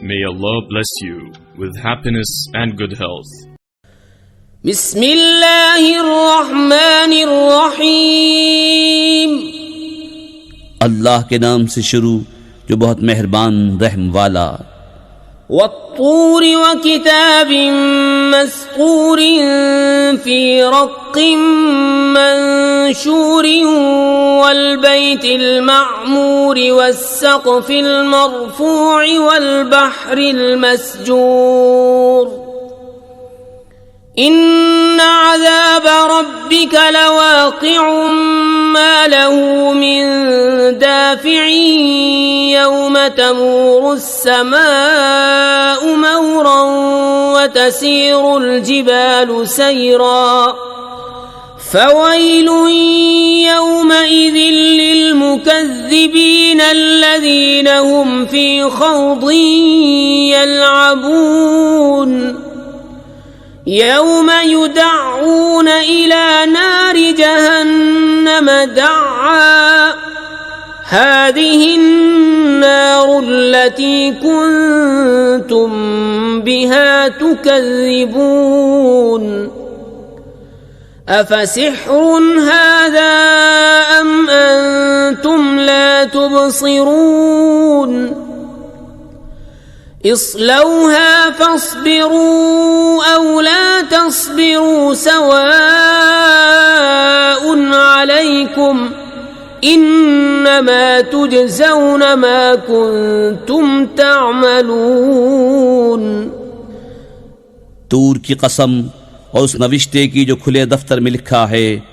May Allah bless you with happiness and good health. बिस्मिल्लाहिर्रहमानिर्रहीम। अल्लाह के नाम से शुरू जो बहुत मेहरबान रहम वाला। वत्तूर व किताबिन मस्कूर फी रक्किम मंशूर वल बैतिल मअमूर वस्सक़फ़िल मरफ़ूअ वल बहरिल मस्जूर। इन्न अज़ाब रब्बिक लवाक़िउन मा लहू मिन दाफ़िइन यौम तमूरु अस्समाउ मौरन व तसीरुल जिबालु सैरा। फ़वैलुन यौमइज़िन लिलमुकज़्ज़िबीन अल्लज़ीन हुम फ़ी ख़ौज़िन यलअबून। यौम युदअऊन इला नारि जहन्नम दअ्आ। हाज़िहिन्नारु अल्लती कुन्तुम बिहा तुकज़्ज़िबून। अफ़सिह्रुन हाज़ा अम अंतुम ला तुबसिरून। इस्लौहा फस्बिरू औ ला तस्बिरू सवाउन अलैकुम इन्नमा तुजज़ौन मा कुन्तुम तअमलून। तूर की कसम और उस नविश्ते की जो खुले दफ्तर में लिखा है,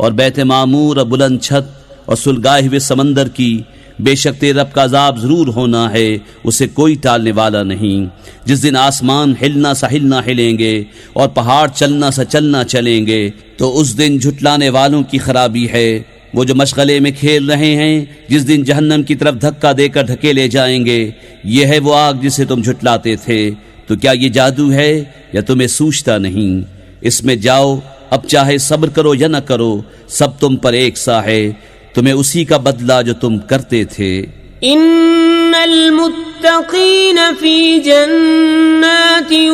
और बैत मामूर और बुलंद छत और सुलगाए हुए समंदर की, बेशक तेरे रब का अजाब जरूर होना है, उसे कोई टालने वाला नहीं। जिस दिन आसमान हिलना सा हिलना हिलेंगे और पहाड़ चलना सा चलना चलेंगे, तो उस दिन झुटलाने वालों की खराबी है। वो जो मशगले में खेल रहे हैं, जिस दिन जहन्नम की तरफ धक्का देकर धकेले जाएंगे, ये है वो आग जिसे तुम झुटलाते थे। तो क्या ये जादू है या तुम्हें सूझता नहीं? इसमें जाओ, अब चाहे सब्र करो या न करो, सब तुम पर एक सा है। तुम्हें उसी का बदला जो तुम करते थे। इन्नल मुत्तक़ीन फी जन्नातिन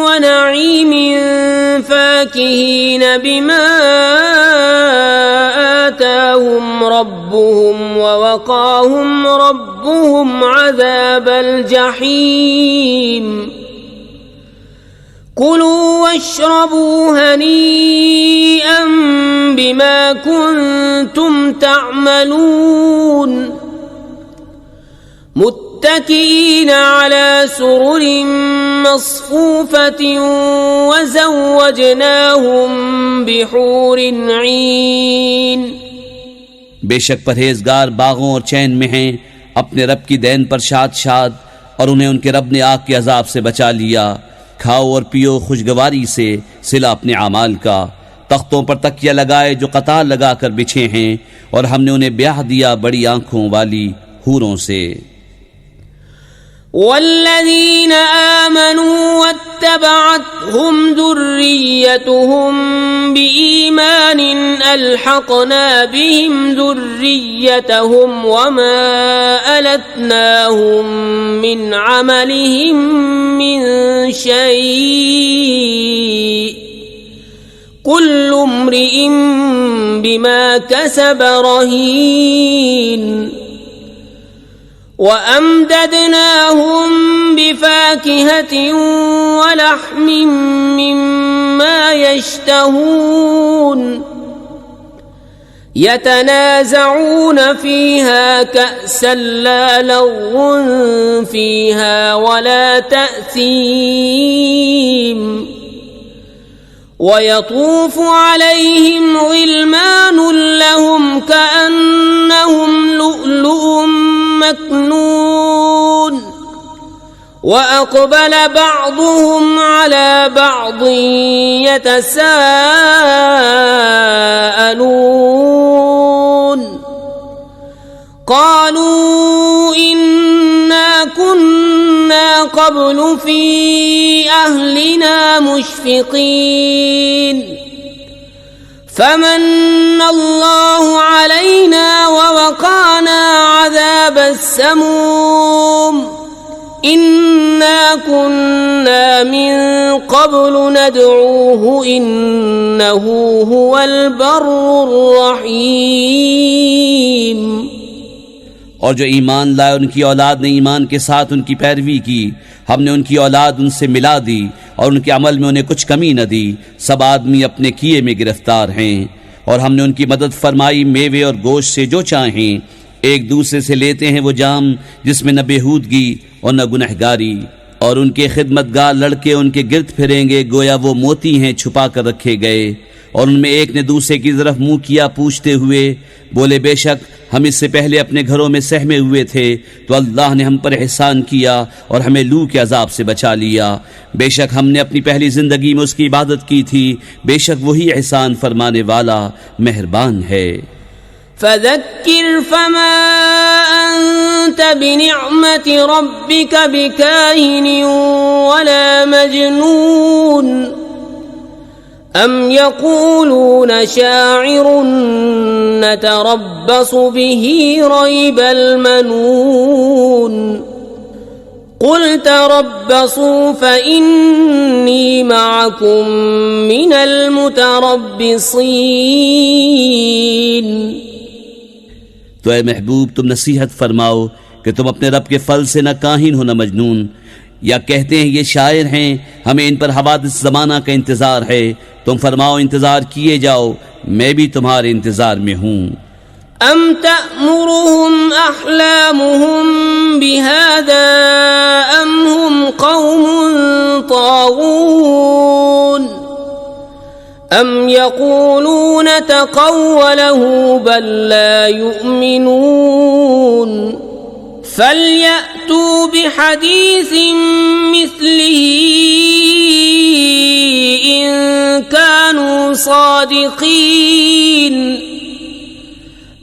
व नईमिन फ़ाकिहीन बिमा आताहुम रब्बुहुम व वक़ाहुम रब्बुहुम अज़ाबल जहीम। कुलू वश्रबू हनीअन बिमा कुन्तुम तअमलून। मुत्तकीन अला सुरुरिन मस्फूफ़तिन व ज़व्वजनाहुम बिहूरिन ईन। बेशक परहेजगार बागों और चैन में हैं, अपने रब की देन पर शाद शाद, और उन्हें उनके रब ने आग के अजाब से बचा लिया। खाओ और पियो खुशगवारी से सिला अपने आमाल का। तख्तों पर तकिया लगाए जो कतार लगाकर बिछे हैं, और हमने उन्हें ब्याह दिया बड़ी आंखों वाली हूरों से। वल्लज़ीन आमनू वत्तबअतहुम ज़ुर्रिय्यतुहुम बिईमानिन अल्हक़ना बिहिम ज़ुर्रिय्यतहुम वमा अलतनाहुम मिन अमलिहिम मिन शैइ। कुल्लु इम्रिइन बिमा कसब रहीन। वअमददनाहुम बिफाकिहतिन वलहमिन मिम्मा यश्तहून। यतनाज़ऊन फ़ीहा कअसन ला लग़्वुन फ़ीहा वला तअसीम। वयतूफ़ु अलैहिम ग़िल्मानुन लहुम कअन्नहुम लुअलुअ् मकनून। वअक़बल बअ्दुहुम अला बअ्दिन यतसाअलून। क़ालू इन्ना कुन्ना क़ब्लु फ़ी अहलिना मुश्फ़िक़ीन। फ़मन्नल्लाहु अलैना ववक़ाना अज़ाबस्समूम। كنا من قبل ندعوه إنه هو البر الرحيم। और जो ईमान लाए उनकी औलाद ने ईमान के साथ उनकी पैरवी की, हमने उनकी औलाद उनसे मिला दी और उनके अमल में उन्हें कुछ कमी न दी। सब आदमी अपने किए में गिरफ्तार हैं। और हमने उनकी मदद फरमाई मेवे और गोश्त से जो चाहें। एक दूसरे से लेते हैं वो जाम जिसमें न बेहूदगी और न गुनहगारी। और उनके खिदमतगार लड़के उनके गिर्द फिरेंगे गोया वो मोती हैं छुपा कर रखे गए। और उनमें एक ने दूसरे की तरफ मुंह किया पूछते हुए बोले, बेशक हम इससे पहले अपने घरों में सहमे हुए थे, तो अल्लाह ने हम पर एहसान किया और हमें लू के अजाब से बचा लिया। बेशक हमने अपनी पहली जिंदगी में उसकी इबादत की थी, बेशक वही एहसान फरमाने वाला मेहरबान है। फज़क्किर फमा अंत बिनिअमति रब्बिक बिकाहिन वला मजनून अम यक़ूलून शाइरुन नतरब्बसु बिही रैबल मनून क़ुल तरब्बसू फ़इन्नी मअकुम मिनल मुतरब्बिसीन। तो ए महबूब तुम नसीहत फरमाओ कि तुम अपने रब के फल से न काहिन हो न मजनून। या कहते हैं ये शायर हैं, हमें इन पर हवादिस ज़माना का इंतज़ार है। तुम फरमाओ इंतज़ार किए जाओ, मैं भी तुम्हारे इंतज़ार में हूँ। अम तअमुरुहुम अहलामुहुम बिहादा अम हुम कौमुन तागून अम यक़ूलून तक़व्वलहु बल ला युमिनून फल्यअतू बिहदीसिन मिस्लिही इन कानू सादिक़ीन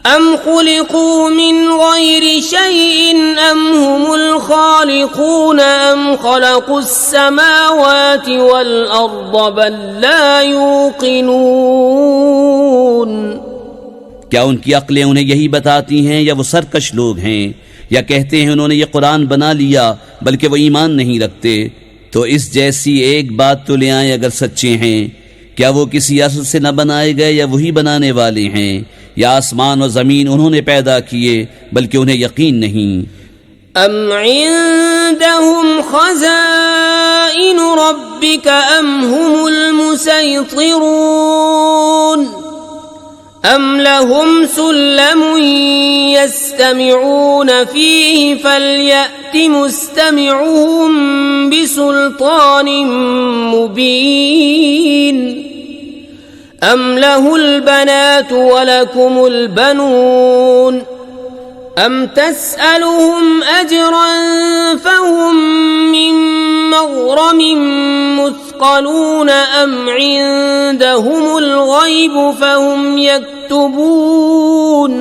अम खुलिक़ू मिन गैरि शैइन अम हुमुल खालिक़ून अम खलक़ुस समावाति वल अर्द बल ला यूक़िनून। क्या उनकी अक्लें उन्हें यही बताती हैं या वो सरकश लोग हैं? या कहते हैं उन्होंने ये कुरान बना लिया बल्कि वो ईमान नहीं रखते। तो इस जैसी एक बात तो ले आए अगर सच्चे हैं। क्या वो किसी असर से न बनाए गए या वही बनाने वाले हैं? या आसमान और ज़मीन उन्होंने पैदा किए बल्कि उन्हें यकीन नहीं। अम इंदहुम खज़ाइन रब्बिक अम हुमुल मुसैतिरून अम लहुम सुल्लमुन यस्तमिऊन फीहि फल्यअति मुस्तमिऊहुम बिसुल्तानिन मुबीन अम लहुल बनातु वलकुमुल बनून अम तस्अलुहुम अजरन फहुम मिन मग़रमिन मुस्क़लून अम इंदहुमुल ग़ैब फहुम यक्तुबून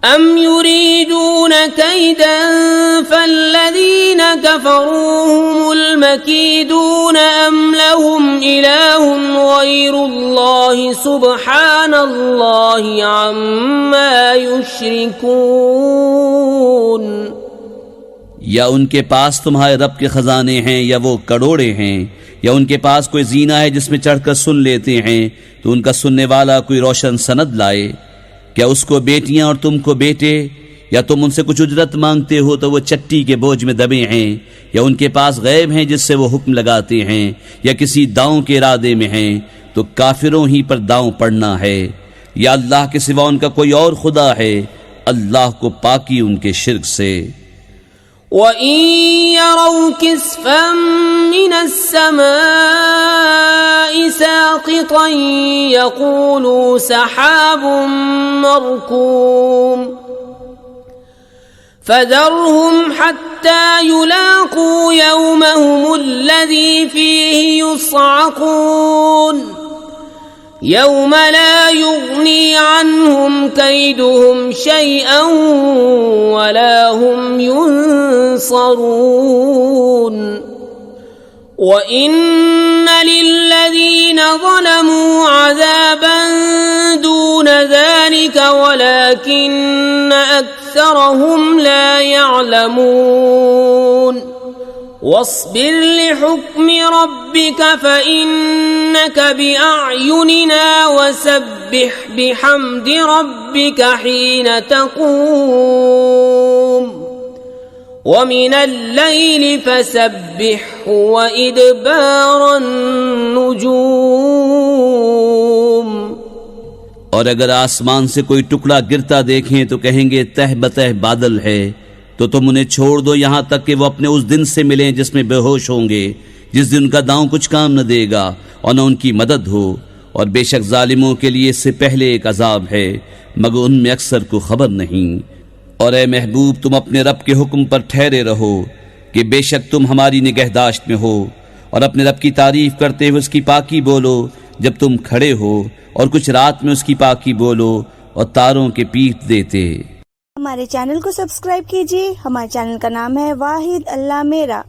अम युरीदून कैदन फल्लज़ीन कफ़रू हुमुल मकीदून अम लहुम इलाहुन गैरुल्लाहि सुब्हानल्लाहि अम्मा युश्रिकून। या उनके पास तुम्हारे रब के खजाने हैं या वो करोड़े हैं, या उनके पास कोई जीना है जिसमें चढ़कर सुन लेते हैं तो उनका सुनने वाला कोई रोशन सनद लाए। क्या उसको बेटियां और तुमको बेटे? या तुम उनसे कुछ उजरत मांगते हो तो वो चट्टी के बोझ में दबे हैं? या उनके पास गैब हैं जिससे वो हुक्म लगाते हैं? या किसी दांव के इरादे में हैं? तो काफिरों ही पर दांव पड़ना है। या अल्लाह के सिवा उनका कोई और खुदा है? अल्लाह को पाकी उनके शिर्क से। वइन यरौ किस्फन मिनस समाइ साक़ितन यक़ूलू सहाबुम मरकूम फज़रहुम हत्ता युलाक़ू यौमहुमुल्लज़ी फ़ीहि युस्अक़ून यौम ला युग़नी अन्हुम कैदुहुम शैअन वला हुम युनसरून व इन्न लिल्लज़ीन ज़लमू अज़ाबन दून ज़ालिक वलाकिन्न अक्सरहुम ला यअलमून वस्बिर लिहुक्मि रब्बिका फइन्नका बिअयुनिना वसब्बिह बिहम्दि रब्बिका हीन तक़ूम वमिनल लैलि फसब्बिहु वइदबारन नुजूम। और अगर आसमान से कोई टुकड़ा गिरता देखें तो कहेंगे तह बतह बादल है, तो तुम उन्हें छोड़ दो यहां तक कि वो अपने उस दिन से मिलें जिसमें बेहोश होंगे, जिस दिन उनका दांव कुछ काम न देगा और न उनकी मदद हो। और बेशक जालिमों के लिए इससे पहले एक अजाब है, मगर उनमें अक्सर को खबर नहीं। और ए महबूब, तुम अपने रब के हुक्म पर ठहरे रहो कि बेशक तुम हमारी निगहदाश्त में हो, और अपने रब की तारीफ करते हुए उसकी पाकी बोलो जब तुम खड़े हो, और कुछ रात में उसकी पाकी बोलो और तारों के पीठ देते। हमारे चैनल को सब्सक्राइब कीजिए। हमारे चैनल का नाम है वाहिद अल्लाह मेरा।